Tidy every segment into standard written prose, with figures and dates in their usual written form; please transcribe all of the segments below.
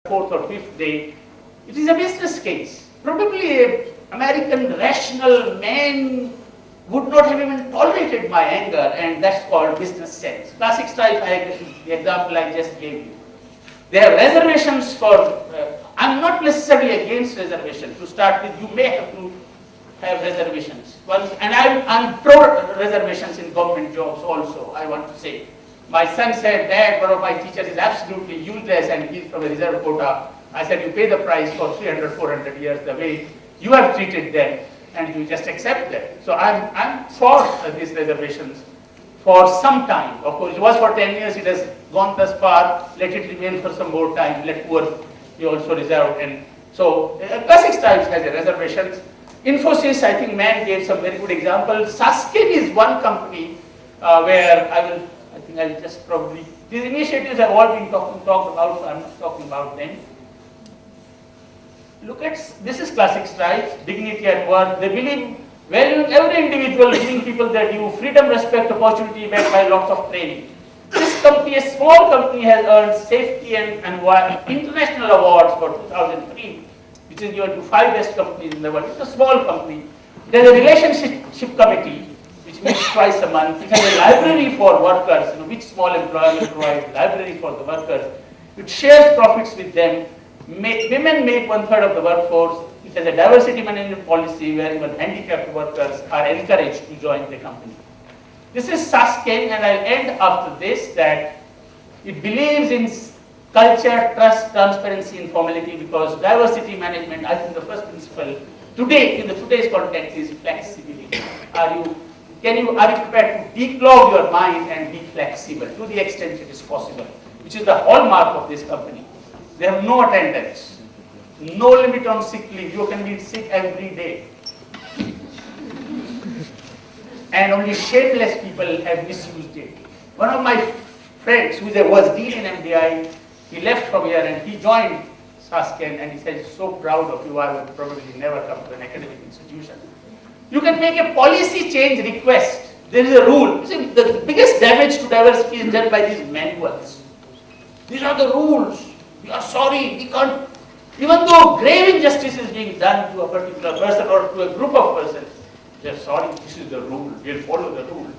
fourth or fifth day. It is a business case. Probably an American rational man would not have even tolerated my anger, and that's called business sense. Classic style, the example I just gave you. They have reservations for, I'm not necessarily against reservation. To start with, you may have to have reservations. And I'm pro reservations in government jobs also, I want to say. My son said, Dad, one of my teachers is absolutely useless and he's from a reserve quota. I said, you pay the price for 300, 400 years the way you have treated them, and you just accept them. So I'm for these reservations for some time. Of course, it was for 10 years, it has gone thus far, let it remain for some more time, let poor be also reserved. And so, classic types has a reservations. Infosys, I think man gave some very good examples. Saskin is one company where I'll just probably, these initiatives have all been talked about, so I'm not talking about them. Look at, this is classic stripes, dignity at work. They believe valuing every individual, giving people their due, freedom, respect, opportunity backed by lots of training. This company, a small company, has earned safety and international awards for 2003, which is given to 5 best companies in the world. It's a small company. There's a relationship committee, which meets twice a month. It has a library for workers, which small employer will provide library for the workers. It shares profits with them. Women make 1/3 of the workforce. It has a diversity management policy where even handicapped workers are encouraged to join the company. This is Saskin, and I'll end after this that it believes in culture, trust, transparency, and formality, because diversity management, I think the first principle today, in today's context, is flexibility. Are you prepared to declog your mind and be flexible to the extent it is possible, which is the hallmark of this company. They have no attendance, no limit on sick leave. You can be sick every day. And only shameless people have misused it. One of my friends who was dean in MDI, he left from here and he joined Saskin, and he said, so proud of you, I would probably never come to an academic institution. You can make a policy change request. There is a rule. See, the biggest damage to diversity is done by these manuals. These are the rules. We are sorry, we can't, even though grave injustice is being done to a particular person or to a group of persons, they are sorry, this is the rule, we'll follow the rule.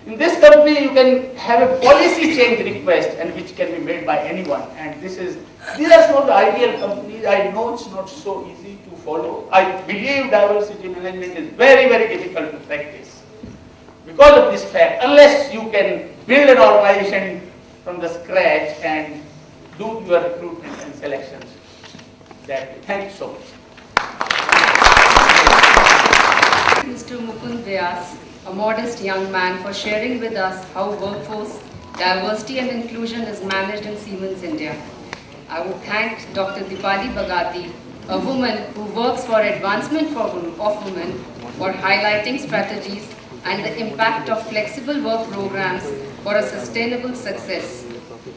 In this company, you can have a policy change request, and which can be made by anyone. And these are some of the ideal companies. I know it's not so easy to follow. I believe diversity management is very, very difficult to practice. Because of this fact, unless you can build an organization from the scratch and do your recruitment and selections. Thank you so much. Mr. Mukund Vyas, a modest young man, for sharing with us how workforce diversity and inclusion is managed in Siemens India. I would thank Dr. Deepali Bagati, a woman who works for advancement of women, for highlighting strategies and the impact of flexible work programs for a sustainable success.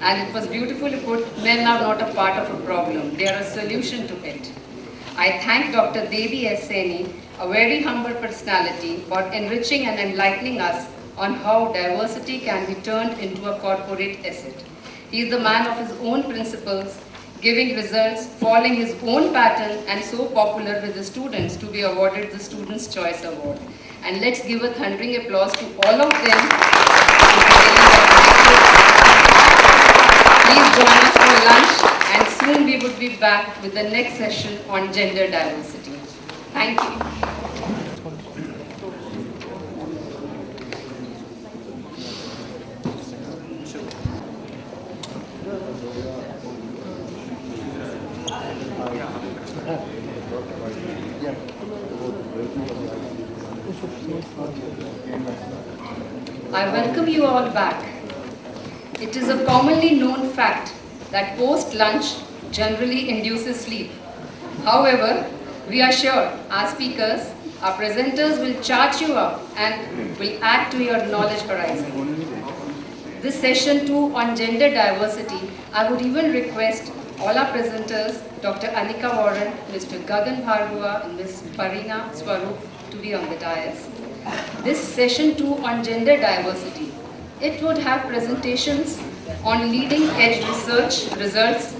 And it was beautifully put, men are not a part of a problem, they are a solution to it. I thank Dr. Devi S. Saini, a very humble personality, for enriching and enlightening us on how diversity can be turned into a corporate asset. He is the man of his own principles, giving results, following his own pattern, and so popular with the students to be awarded the Students' Choice Award. And let's give a thundering applause to all of them. Please join us for lunch, and soon we would be back with the next session on gender diversity. Thank you. I welcome you all back. It is a commonly known fact that post-lunch generally induces sleep. However, we are sure our speakers, our presenters will charge you up and will add to your knowledge horizon. This session 2 on gender diversity, I would even request all our presenters, Dr. Anika Warren, Mr. Gagan Bhargava, and Ms. Parina Swarup, to be on the dais. This session 2 on gender diversity, it would have presentations on leading edge research results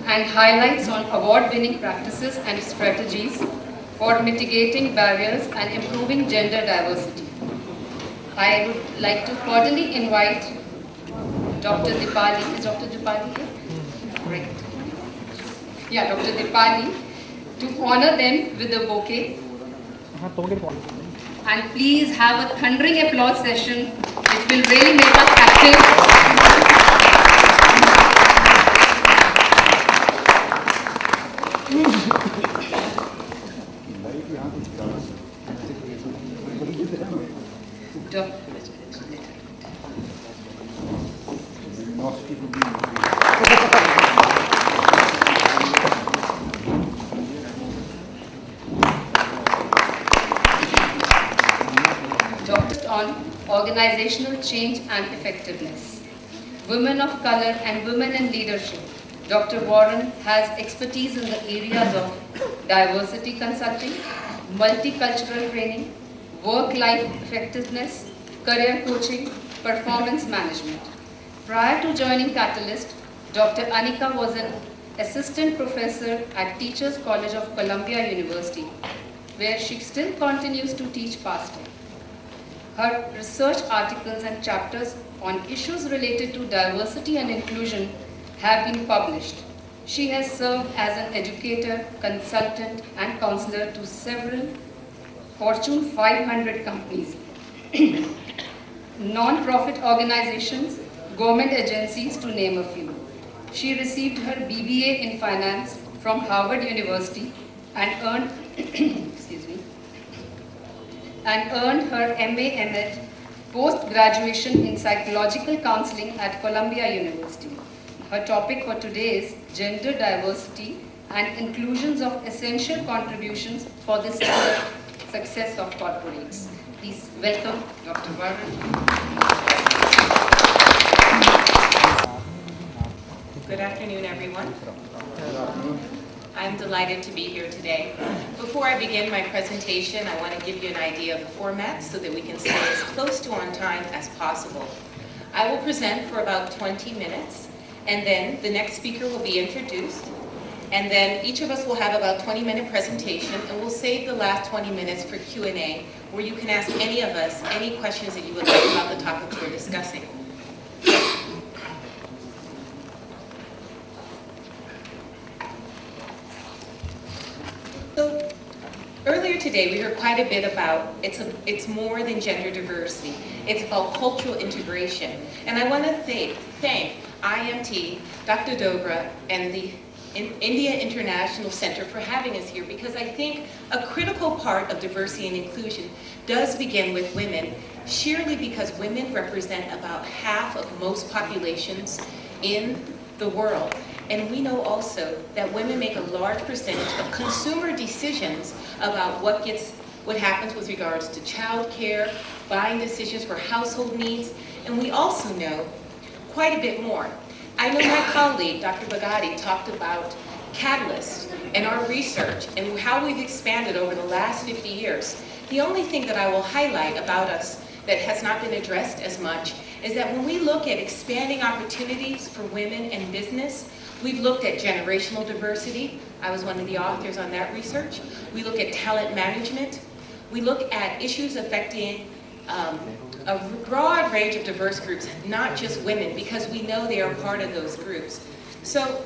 and highlights on award-winning practices and strategies for mitigating barriers and improving gender diversity. I would like to cordially invite Dr. Dipali. Is Dr. Dipali here? Great. Yeah, Dr. Dipali, to honor them with a bouquet. And please have a thundering applause session. It will really make us active. On organizational change and effectiveness. Women of color and women in leadership. Dr. Warren has expertise in the areas of diversity consulting, multicultural training, work-life effectiveness, career coaching, performance management. Prior to joining Catalyst, Dr. Anika was an assistant professor at Teachers College of Columbia University, where she still continues to teach part-time. Her research articles and chapters on issues related to diversity and inclusion have been published. She has served as an educator, consultant, and counselor to several Fortune 500 companies, non-profit organizations, government agencies, to name a few. She received her BBA in finance from Harvard University and earned her MA/MD post-graduation in psychological counseling at Columbia University. Her topic for today is gender diversity and inclusions of essential contributions for the success of corporates. Please welcome Dr. Warren. Good afternoon, everyone. I'm delighted to be here today. Before I begin my presentation, I want to give you an idea of the format so that we can stay as close to on time as possible. I will present for about 20 minutes, and then the next speaker will be introduced, and then each of us will have about 20-minute presentation, and we'll save the last 20 minutes for Q&A, where you can ask any of us any questions that you would like about the topics we're discussing. So earlier today, we heard quite a bit about it's more than gender diversity. It's about cultural integration. And I want to thank IMT, Dr. Dogra, and the India International Center for having us here, because I think a critical part of diversity and inclusion does begin with women, sheerly because women represent about half of most populations in the world. And we know also that women make a large percentage of consumer decisions about what happens with regards to child care, buying decisions for household needs, and we also know quite a bit more. I know my colleague, Dr. Bagati, talked about Catalyst and our research and how we've expanded over the last 50 years. The only thing that I will highlight about us that has not been addressed as much is that when we look at expanding opportunities for women in business, we've looked at generational diversity. I was one of the authors on that research. We look at talent management. We look at issues affecting a broad range of diverse groups, not just women, because we know they are part of those groups. So,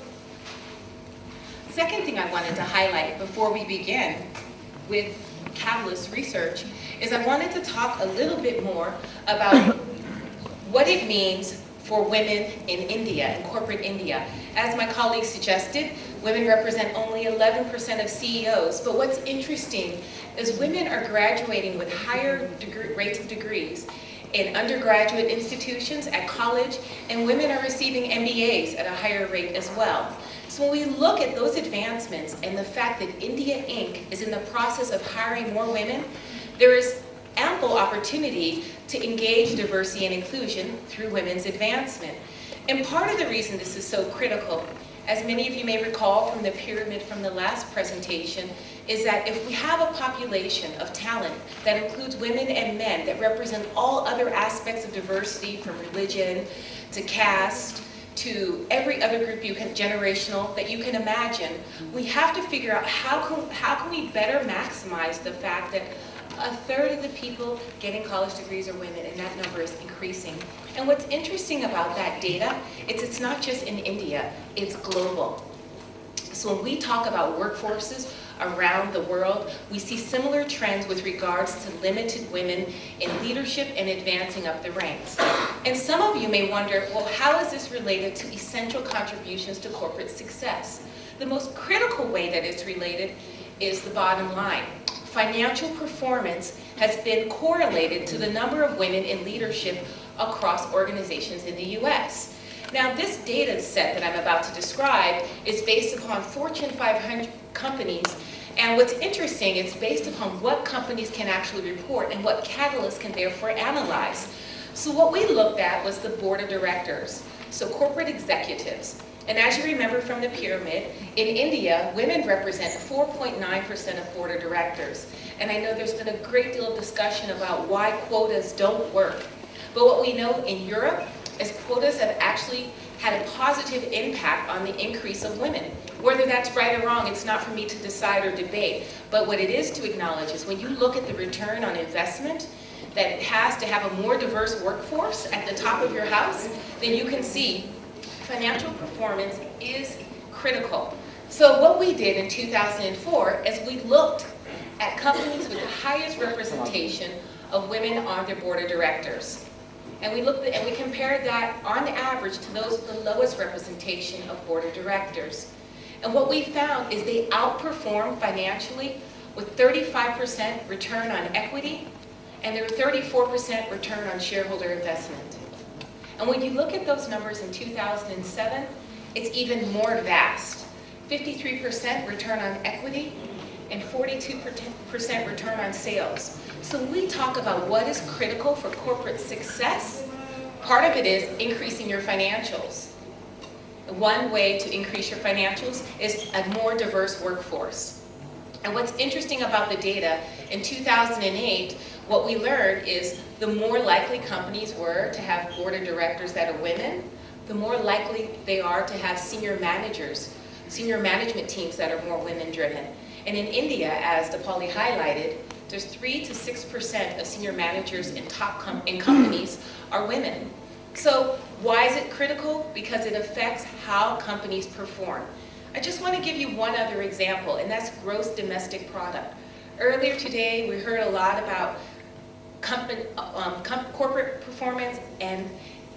second thing I wanted to highlight before we begin with Catalyst research is I wanted to talk a little bit more about what it means for women in India, in corporate India. As my colleague suggested, women represent only 11% of CEOs, but what's interesting is women are graduating with higher rates of degrees in undergraduate institutions at college, and women are receiving MBAs at a higher rate as well. So when we look at those advancements and the fact that India Inc. is in the process of hiring more women, there is ample opportunity to engage diversity and inclusion through women's advancement. And part of the reason this is so critical, as many of you may recall from the pyramid from the last presentation, is that if we have a population of talent that includes women and men that represent all other aspects of diversity, from religion to caste to every other group generational that you can imagine, we have to figure out how can we better maximize the fact that a third of the people getting college degrees are women, and that number is increasing. And what's interesting about that data is it's not just in India, it's global. So when we talk about workforces around the world, we see similar trends with regards to limited women in leadership and advancing up the ranks. And some of you may wonder, well, how is this related to essential contributions to corporate success? The most critical way that it's related is the bottom line. Financial performance has been correlated to the number of women in leadership across organizations in the US. Now, this data set that I'm about to describe is based upon Fortune 500 companies, and what's interesting, it's based upon what companies can actually report and what catalysts can therefore analyze. So what we looked at was the board of directors, so corporate executives. And as you remember from the pyramid, in India, women represent 4.9% of board of directors. And I know there's been a great deal of discussion about why quotas don't work. But what we know in Europe is quotas have actually had a positive impact on the increase of women. Whether that's right or wrong, it's not for me to decide or debate. But what it is to acknowledge is when you look at the return on investment that it has to have a more diverse workforce at the top of your house, then you can see financial performance is critical. So what we did in 2004 is we looked at companies with the highest representation of women on their board of directors. And we compared that on average to those with the lowest representation of board of directors. And what we found is they outperformed financially with 35% return on equity, and there were 34% return on shareholder investment. And when you look at those numbers in 2007, it's even more vast. 53% return on equity and 42% return on sales. So when we talk about what is critical for corporate success, part of it is increasing your financials. One way to increase your financials is a more diverse workforce. And what's interesting about the data, in 2008, what we learned is the more likely companies were to have board of directors that are women, the more likely they are to have senior managers, senior management teams that are more women-driven. And in India, as Deepali highlighted, there's 3 to 6% of senior managers in in companies are women. So why is it critical? Because it affects how companies perform. I just want to give you one other example, and that's gross domestic product. Earlier today, we heard a lot about corporate performance and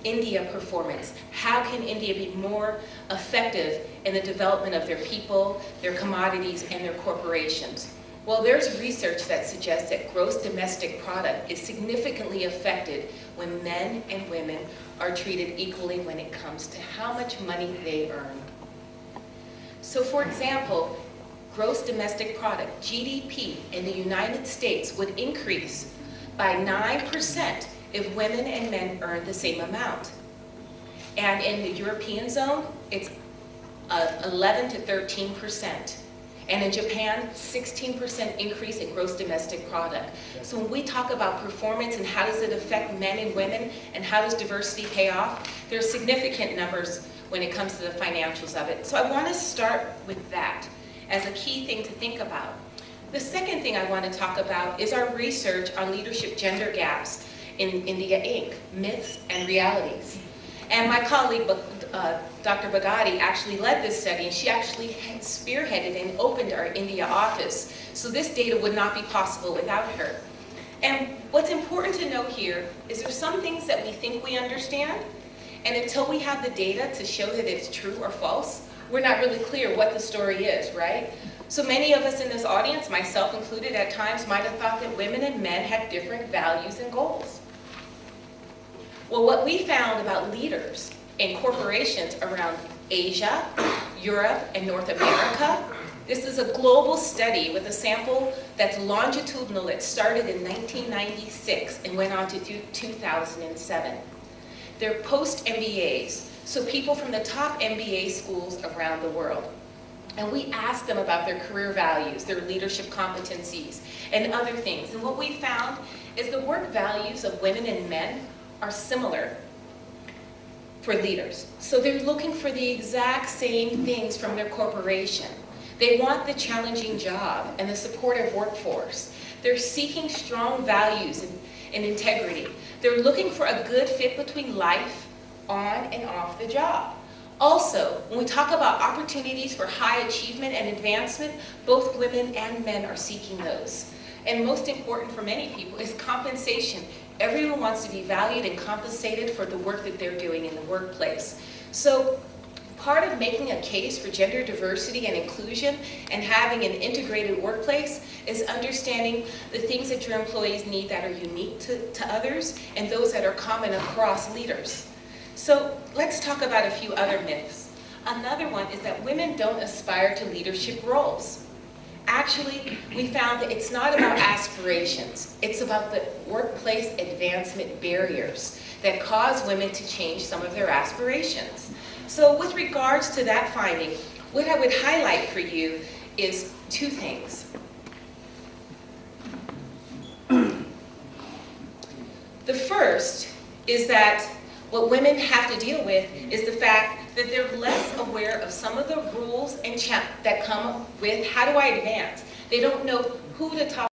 India performance. How can India be more effective in the development of their people, their commodities, and their corporations? Well, there's research that suggests that gross domestic product is significantly affected when men and women are treated equally when it comes to how much money they earn. So for example, gross domestic product, GDP, in the United States would increase by 9% if women and men earn the same amount. And in the European zone, it's 11 to 13%. And in Japan, 16% increase in gross domestic product. So when we talk about performance and how does it affect men and women and how does diversity pay off, there's significant numbers when it comes to the financials of it. So I want to start with that as a key thing to think about. The second thing I want to talk about is our research on leadership gender gaps in India Inc., myths and realities. And my colleague, Dr. Bagati, actually led this study, and she actually spearheaded and opened our India office. So this data would not be possible without her. And what's important to note here is there's some things that we think we understand, and until we have the data to show that it's true or false, we're not really clear what the story is, right? So many of us in this audience, myself included at times, might have thought that women and men had different values and goals. Well, what we found about leaders in corporations around Asia, Europe, and North America, this is a global study with a sample that's longitudinal that started in 1996 and went on to 2007. They're post-MBAs, so people from the top MBA schools around the world. And we asked them about their career values, their leadership competencies, and other things. And what we found is the work values of women and men are similar. for leaders. So they're looking for the exact same things from their corporation. They want the challenging job and the supportive workforce. They're seeking strong values and integrity. They're looking for a good fit between life on and off the job. Also, when we talk about opportunities for high achievement and advancement, both women and men are seeking those. And most important for many people is compensation. Everyone wants to be valued and compensated for the work that they're doing in the workplace. So part of making a case for gender diversity and inclusion and having an integrated workplace is understanding the things that your employees need that are unique to others and those that are common across leaders. So let's talk about a few other myths. Another one is that women don't aspire to leadership roles. Actually, we found that it's not about aspirations. It's about the workplace advancement barriers that cause women to change some of their aspirations. So with regards to that finding, what I would highlight for you is two things. The first is that what women have to deal with is the fact that they're less aware of some of the rules and that come with how do I advance. They don't know who to talk